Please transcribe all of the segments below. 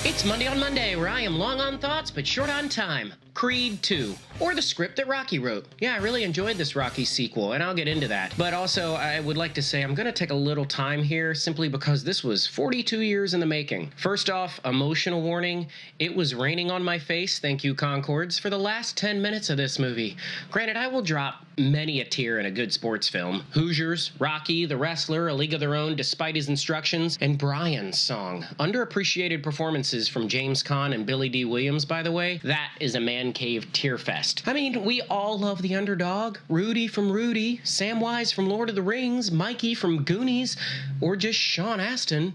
It's Monday on Monday, where I am long on thoughts but short on time. Creed 2, or the script that Rocky wrote. Yeah, I really enjoyed this Rocky sequel, and I'll get into that. But also, I would like to say I'm going to take a little time here simply because this was 42 years in the making. First off, emotional warning, it was raining on my face, thank you Concords, for the last 10 minutes of this movie. Granted, I will drop many a tear in a good sports film. Hoosiers, Rocky, the wrestler, A League of Their Own despite his instructions, and Brian's song. Underappreciated performances from James Caan and Billy D. Williams, by the way. That is a man cave tear fest. I mean, we all love the underdog. Rudy from Rudy, Samwise from Lord of the Rings, Mikey from Goonies, or just Sean Astin.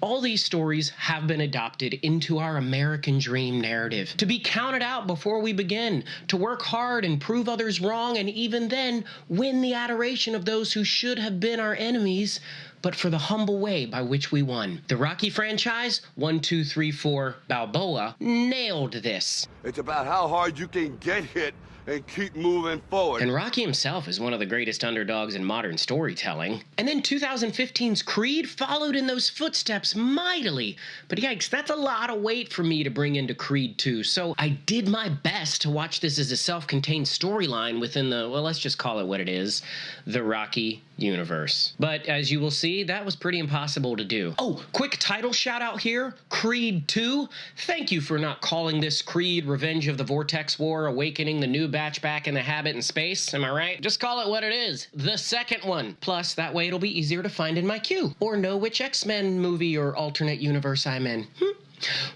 All these stories have been adopted into our American dream narrative. To be counted out before we begin, to work hard and prove others wrong, and even then win the adoration of those who should have been our enemies, but for the humble way by which we won. The Rocky franchise, 1, 2, 3, 4, Balboa, nailed this. It's about how hard you can get hit and keep moving forward. And Rocky himself is one of the greatest underdogs in modern storytelling. And then 2015's Creed followed in those footsteps mightily. But yikes, that's a lot of weight for me to bring into Creed 2. So I did my best to watch this as a self-contained storyline within the, well, let's just call it what it is, the Rocky universe. But as you will see, that was pretty impossible to do. Oh, quick title shout out here, Creed 2. Thank you for not calling this Creed Revenge of the Vortex War, Awakening the New Batch Back in the Habit in Space, am I right? Just call it what it is, the second one. Plus, that way it'll be easier to find in my queue, or know which X-Men movie or alternate universe I'm in.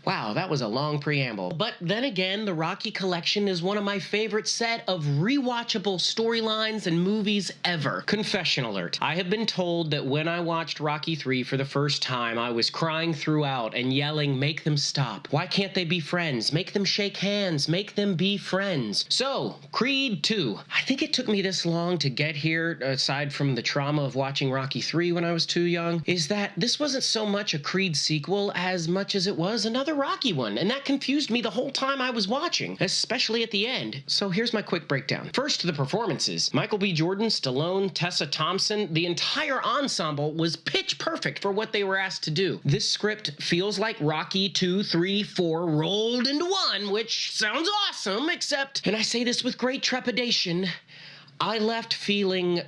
Wow, that was a long preamble. But then again, the Rocky collection is one of my favorite set of rewatchable storylines and movies ever. Confession alert. I have been told that when I watched Rocky 3 for the first time, I was crying throughout and yelling, make them stop. Why can't they be friends? Make them shake hands. Make them be friends. So, Creed 2. I think it took me this long to get here, aside from the trauma of watching Rocky 3 when I was too young, is that this wasn't so much a Creed sequel as much as it was another Rocky one, and that confused me the whole time I was watching, especially at the end. So here's my quick breakdown. First, the performances. Michael B. Jordan, Stallone, Tessa Thompson, the entire ensemble was pitch perfect for what they were asked to do. This script feels like Rocky 2, 3, 4 rolled into one, which sounds awesome, except, and I say this with great trepidation, I left feeling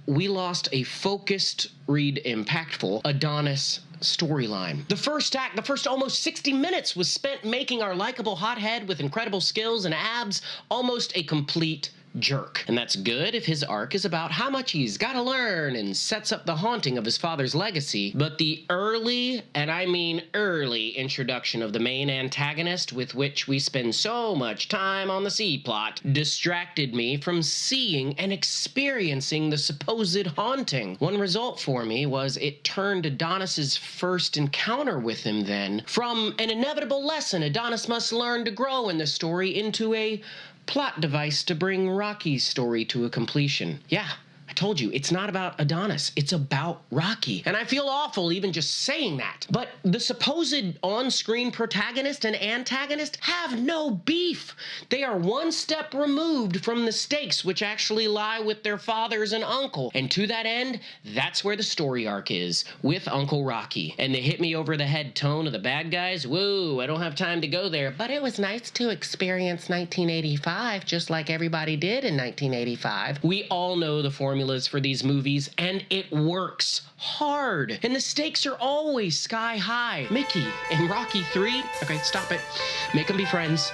we lost a focused, read impactful, Adonis storyline. The first act, the first almost 60 minutes was spent making our likable hothead with incredible skills and abs almost a complete jerk. And that's good if his arc is about how much he's got to learn and sets up the haunting of his father's legacy. But the early, and I mean early, introduction of the main antagonist, with which we spend so much time on the C plot, distracted me from seeing and experiencing the supposed haunting. One result for me was it turned Adonis's first encounter with him then from an inevitable lesson Adonis must learn to grow in the story into a plot device to bring Rocky's story to a completion. Yeah, I told you, it's not about Adonis, it's about Rocky. And I feel awful even just saying that. But the supposed on-screen protagonist and antagonist have no beef. They are one step removed from the stakes which actually lie with their fathers and uncle. And to that end, that's where the story arc is, with Uncle Rocky. And the hit me over the head tone of the bad guys, whoa, I don't have time to go there. But it was nice to experience 1985 just like everybody did in 1985. We all know the formulas for these movies, and it works hard. And the stakes are always sky high. Mickey in Rocky 3, okay, stop it. Make them be friends.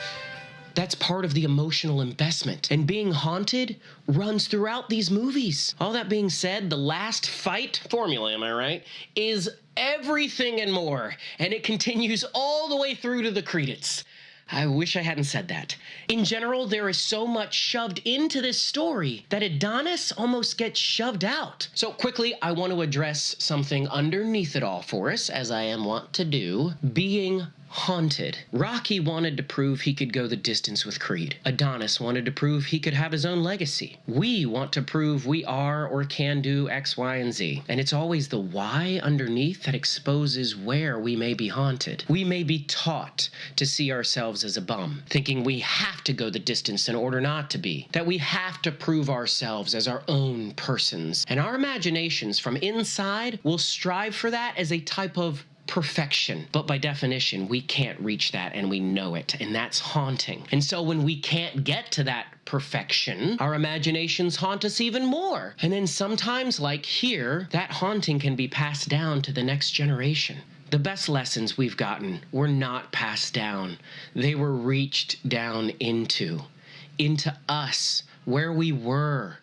That's part of the emotional investment. And being haunted runs throughout these movies. All that being said, the last fight formula, am I right, is everything and more. And it continues all the way through to the credits. I wish I hadn't said that. In general, there is so much shoved into this story that Adonis almost gets shoved out. So quickly, I want to address something underneath it all for us, as I am wont to do, being haunted. Rocky wanted to prove he could go the distance with Creed. Adonis wanted to prove he could have his own legacy. We want to prove we are or can do X, Y, and Z. And it's always the why underneath that exposes where we may be haunted. We may be taught to see ourselves as a bum, thinking we have to go the distance in order not to be, that we have to prove ourselves as our own persons. And our imaginations from inside will strive for that as a type of perfection, but by definition, we can't reach that, and we know it, and that's haunting. And so when we can't get to that perfection, our imaginations haunt us even more. And then sometimes, like here, that haunting can be passed down to the next generation. The best lessons we've gotten were not passed down. They were reached down into us, where we were.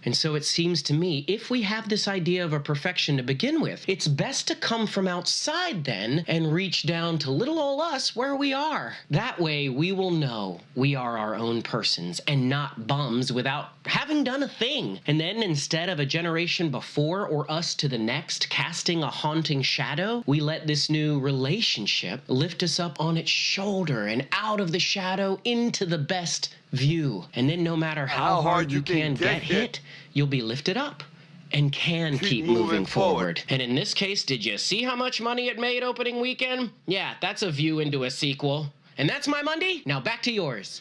And so it seems to me, if we have this idea of a perfection to begin with, it's best to come from outside then and reach down to little ol' us where we are. That way we will know we are our own persons and not bums without having done a thing. And then instead of a generation before or us to the next casting a haunting shadow, we let this new relationship lift us up on its shoulder and out of the shadow into the best view. And then no matter how hard you can get hit, you'll be lifted up and can keep moving forward. And in this case, did you see how much money it made opening weekend? Yeah, that's a view into a sequel. And that's my Mundy. Now back to yours.